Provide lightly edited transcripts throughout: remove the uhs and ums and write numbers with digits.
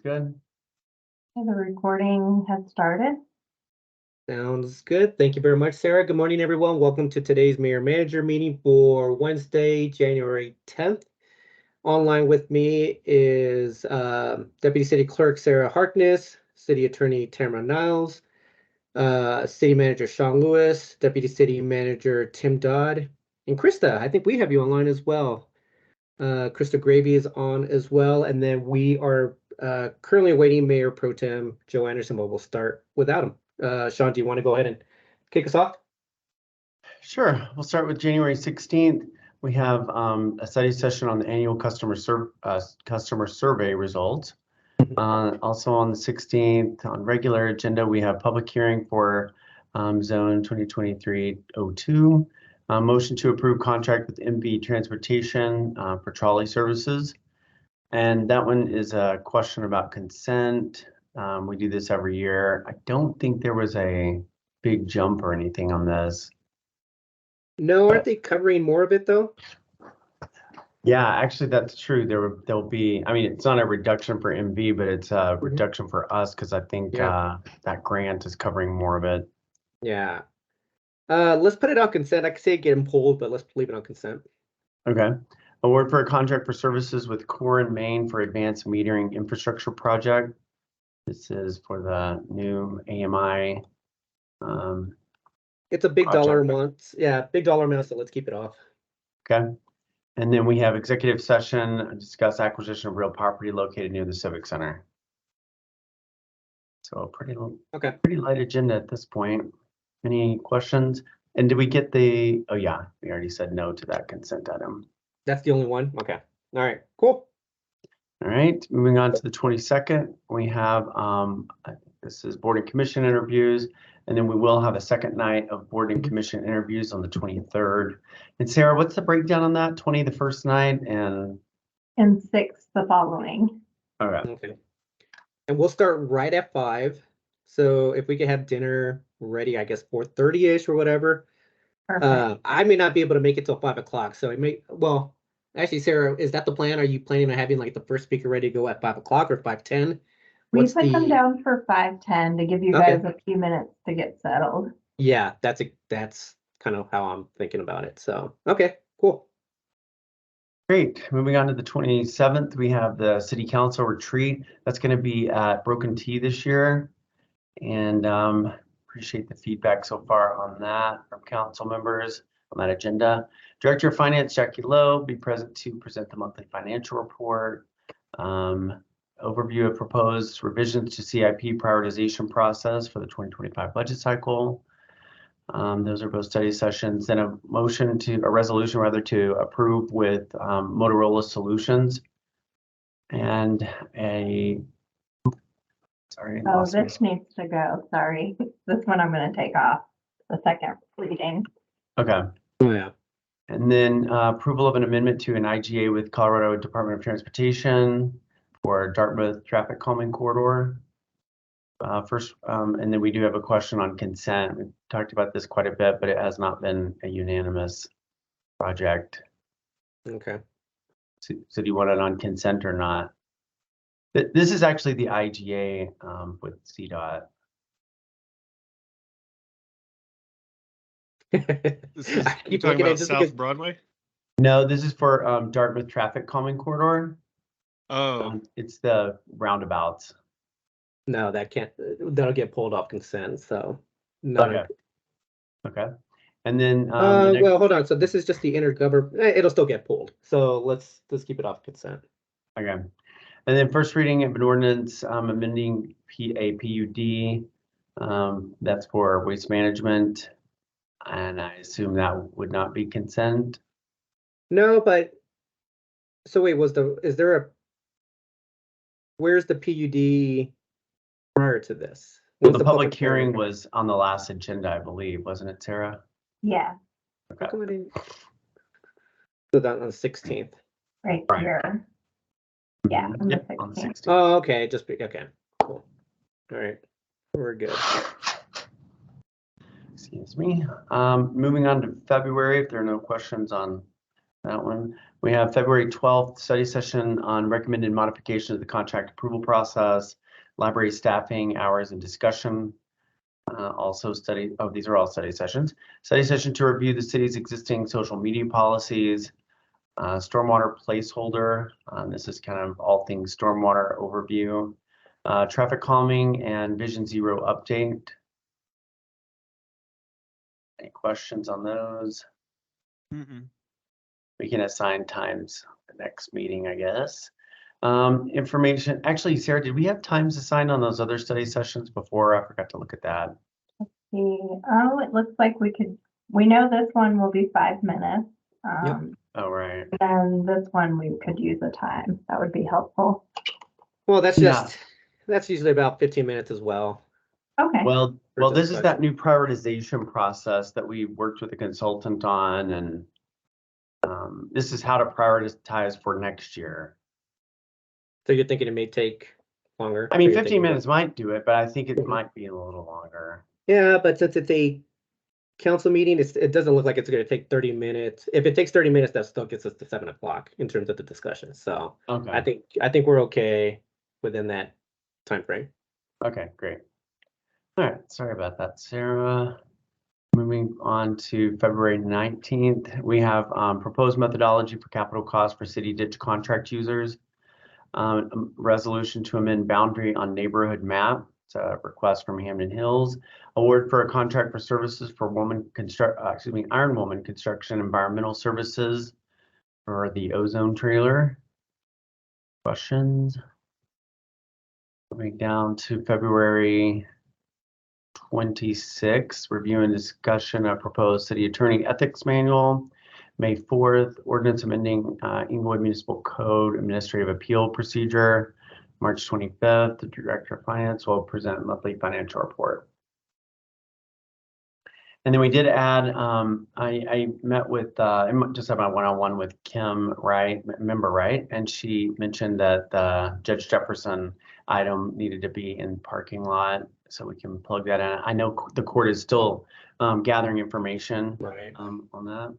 Good. The recording has started. Sounds good. Thank you very much, Sarah. Good morning, everyone. Welcome to today's Mayor Manager meeting for Wednesday, January 10th. Online with me is Deputy City Clerk Sarah Harkness, City Attorney Tamara Niles, City Manager Shawn Lewis, Deputy City Manager Tim Dodd, and Krista. I think we have you online as well. Krista Gravy is on as well, and then we are currently awaiting Mayor Pro Tem Joe Anderson, but we'll start without him. Shawn, do you want to go ahead and kick us off? Sure. We'll start with January 16th. We have a study session on the annual customer survey results. Also on the 16th, on regular agenda, we have public hearing for Zone 2023-02. Motion to approve contract with MV Transportation for trolley services. And that one is a question about consent. We do this every year. I don't think there was a big jump or anything on this. No, aren't they covering more of it though? Yeah, actually, that's true. There'll be. I mean, it's not a reduction for MV, but it's a reduction for us because I think that grant is covering more of it. Yeah. Let's put it on consent. I could say get them pulled, but let's leave it on consent. Okay. Award for a contract for services with Core and Maine for advanced metering infrastructure project. This is for the new AMI. It's a big dollar amount. Yeah, big dollar amount, so let's keep it off. Okay. And then we have executive session, discuss acquisition of real property located near the Civic Center. So pretty light agenda at this point. Any questions? And did we get the, oh yeah, we already said no to that consent item. That's the only one? Okay. All right, cool. All right, moving on to the 22nd, we have, I think this is board and commission interviews, and then we will have a second night of board and commission interviews on the 23rd. And Sarah, what's the breakdown on that? 20 the first night and 6 the following. All right. Okay. And we'll start right at 5. So if we could have dinner ready, I guess 4:30-ish or whatever. Perfect. I may not be able to make it till 5 o'clock. So I may, well, actually, Sarah, is that the plan? Are you planning on having like the first speaker ready to go at 5 o'clock or 5:10? We put them down for 5:10 to give you guys a few minutes to get settled. Yeah, that's kind of how I'm thinking about it. So, okay, cool. Great. Moving on to the 27th, we have the city council retreat. That's going to be at Broken T this year. And appreciate the feedback so far on that from council members on that agenda. Director of Finance, Jackie Lowe, be present to present the monthly financial report. Overview of proposed revisions to CIP prioritization process for the 2025 budget cycle. Those are both study sessions. Then a resolution rather to approve with Motorola Solutions and this needs to go. Sorry. This one I'm going to take off the second reading. Okay. Oh, yeah. And then approval of an amendment to an IGA with Colorado Department of Transportation for Dartmouth traffic calming corridor. And then we do have a question on consent. We've talked about this quite a bit, but it has not been a unanimous project. Okay. So do you want it on consent or not? This is actually the IGA with CDOT. You talking about South Broadway? No, this is for Dartmouth traffic calming corridor. Oh, it's the roundabouts. No, that'll get pulled off consent. So, no. Okay. And then, well, hold on. So this is just the intergovernment. It'll still get pulled. So let's keep it off consent. Okay. And then first reading of an ordinance amending a PUD. That's for waste management. And I assume that would not be consent. No, but so wait, where's the PUD prior to this? Well, the public hearing was on the last agenda, I believe, wasn't it, Sarah? Yeah. Okay. So that on the 16th. Right here. Yeah, on the 16th. Oh, okay. Okay. Cool. All right. We're good. Excuse me. Moving on to February, if there are no questions on that one. We have February 12th, study session on recommended modification of the contract approval process, library staffing, hours, and discussion. Also these are all study sessions. Study session to review the city's existing social media policies, stormwater placeholder. This is kind of all things stormwater overview, traffic calming, and Vision Zero update. Any questions on those? We can assign times the next meeting, I guess. Information. Actually, Sarah, did we have times assigned on those other study sessions before? I forgot to look at that. Oh, it looks like we know this one will be 5 minutes. Yep. Oh, right. And this one we could use a time. That would be helpful. Well, that's Yeah. that's usually about 15 minutes as well. Okay. Well, For this is that discussion. new prioritization process that we worked with a consultant on, and this is how to prioritize for next year. So you're thinking it may take longer? I mean, Or you're 15 thinking minutes might do it, but I think it Mhm. might be a little longer. Yeah, but since it's a council meeting, it doesn't look like it's going to take 30 minutes. If it takes 30 minutes, that still gets us to 7 o'clock in terms of the discussion. So Okay. I think we're okay within that time frame. Okay, great. All right, sorry about that, Sarah. Moving on to February 19th, we have proposed methodology for capital costs for city ditch contract users. Resolution to amend boundary on neighborhood map. It's a request from Hamden Hills. Award for a contract for services for Iron Woman Construction Environmental Services for the ozone trailer. Questions? Moving down to February 26th, review and discussion of proposed city attorney ethics manual. May 4th, ordinance amending Inglewood Municipal Code administrative appeal procedure. March 25th, the Director of Finance will present monthly financial report. And then we did add, I met with, just had my one-on-one with Kim, right, member, right? And she mentioned that the Judge Jefferson item needed to be in parking lot, so we can plug that in. I know the court is still gathering information on that.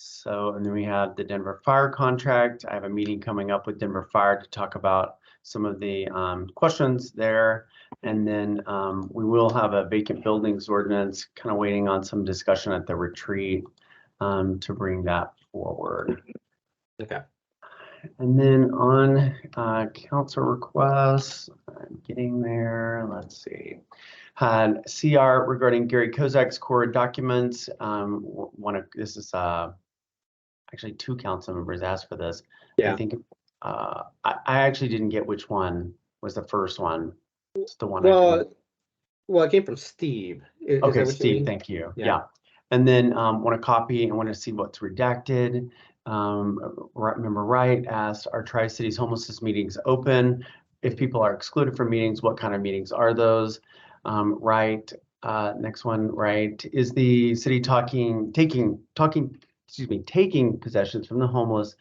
So, and then we have the Denver Fire contract. I have a meeting coming up with Denver Fire to talk about some of the questions there. And then we will have a vacant buildings ordinance, kind of waiting on some discussion at the retreat to bring that forward. Okay. And then on council requests, I'm getting there. Let's see. Had CR regarding Gary Kozak's core documents. This is actually 2 council members asked for this. Yeah. I think I actually didn't get which one was the first one. It's the one. Well, it came from Steve. Is Okay, that what you Steve, mean? thank you. Yeah. Yeah. And then want a copy and want to see what's redacted. Member Wright asked, are Tri-Cities homelessness meetings open? If people are excluded from meetings, what kind of meetings are those? Right. Next one, right. Is the city taking possessions from the homeless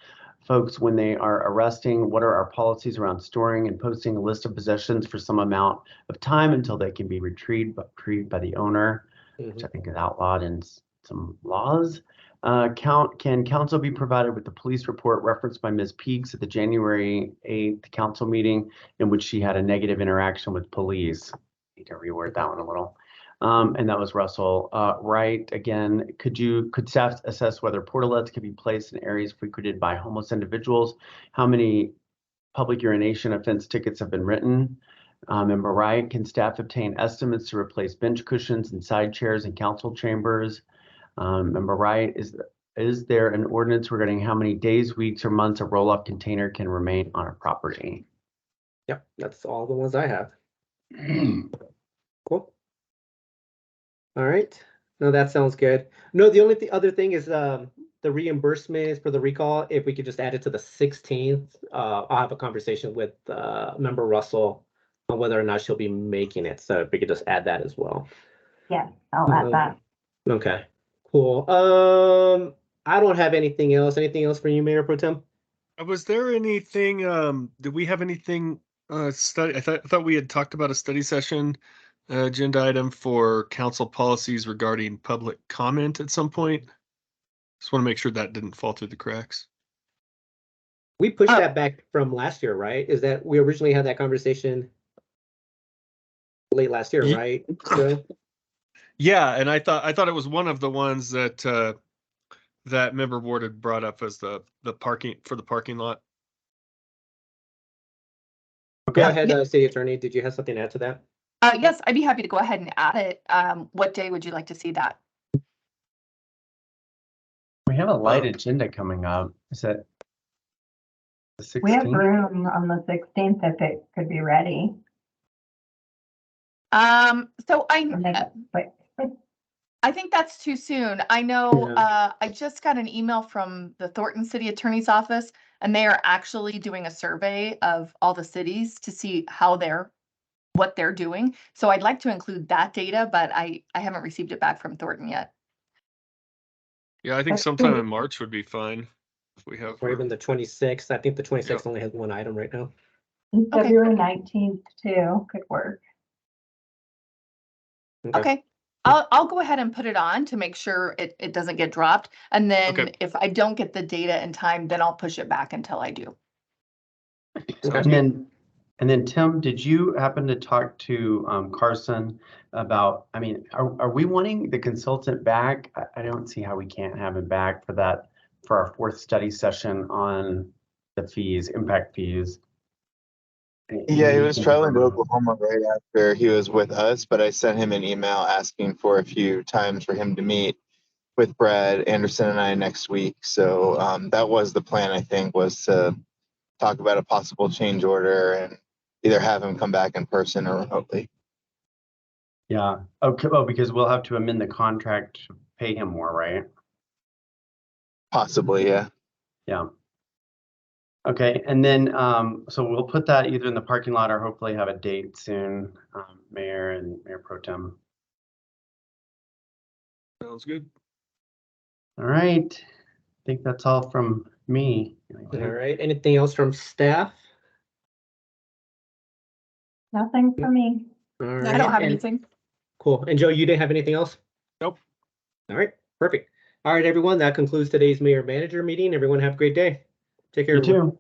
folks when they are arresting? What are our policies around storing and posting a list of possessions for some amount of time until they can be retrieved by the owner, which I think is outlawed in some laws. Can council be provided with the police report referenced by Ms. Peaks at the January 8th council meeting in which she had a negative interaction with police? I need to reword that one a little. And that was Russell. Right, again, could staff assess whether portalets could be placed in areas frequented by homeless individuals? How many public urination offense tickets have been written? Member Wright, can staff obtain estimates to replace bench cushions and side chairs in council chambers? Member Wright, is there an ordinance regarding how many days, weeks, or months a roll-up container can remain on a property? Yep, that's all the ones I have. Cool. All right. No, that sounds good. No, the only other thing is the reimbursement for the recall. If we could just add it to the 16th, I'll have a conversation with Member Russell on whether or not she'll be making it. So if we could just add that as well. Yes, I'll add that. Okay, cool. I don't have anything else. Anything else for you, Mayor Pro Tem? Was there anything, did we have anything study? I thought we had talked about a study session agenda item for council policies regarding public comment at some point. Just want to make sure that didn't fall through the cracks. We pushed that back from last year, right? Is that we originally had that conversation late last year, right? So, Yeah, and I thought it was one of the ones that that member board had brought up as the parking for the parking lot. go ahead, City Attorney. Did you have something to add to that? Yes, I'd be happy to go ahead and add it. What day would you like to see that? We have a light agenda coming up. Is that the We have 16th? room on the 16th if it could be ready. So And make it quick. I think that's too soon. I know, I just got an email from the Thornton City Attorney's Office, and they are actually doing a survey of all the cities to see what they're doing. So I'd like to include that data, but I haven't received it back from Thornton yet. Yeah, I think sometime in March would be fine if we have. Or even the 26th. I think the 26th only has one item right now. And Okay. February 19th too could work. Okay. I'll go ahead and put it on to make sure it doesn't get dropped. And then Okay. if I don't get the data in time, then I'll push it back until I do. And then Tim, did you happen to talk to Carson about, I mean, are we wanting the consultant back? I don't see how we can't have him back for that, for our 4th study session on the fees, impact fees. Yeah, he was traveling to Oklahoma right after he was with us, but I sent him an email asking for a few times for him to meet with Brad Anderson and I next week. So that was the plan, I think, was to talk about a possible change order and either have him come back in person or remotely. Yeah. Okay. Well, because we'll have to amend the contract to pay him more, right? Possibly, yeah. Yeah. Okay. And then, so we'll put that either in the parking lot or hopefully have a date soon, Mayor and Mayor Pro Tem. Sounds good. All right. I think that's all from me. All right. Anything else from staff? Nothing for me. All I right. don't have and- anything. Cool. And Joe, you didn't have anything else? Nope. All right. Perfect. All right, everyone. That concludes today's mayor manager meeting. Everyone have a great day. Take care. You everyone. too.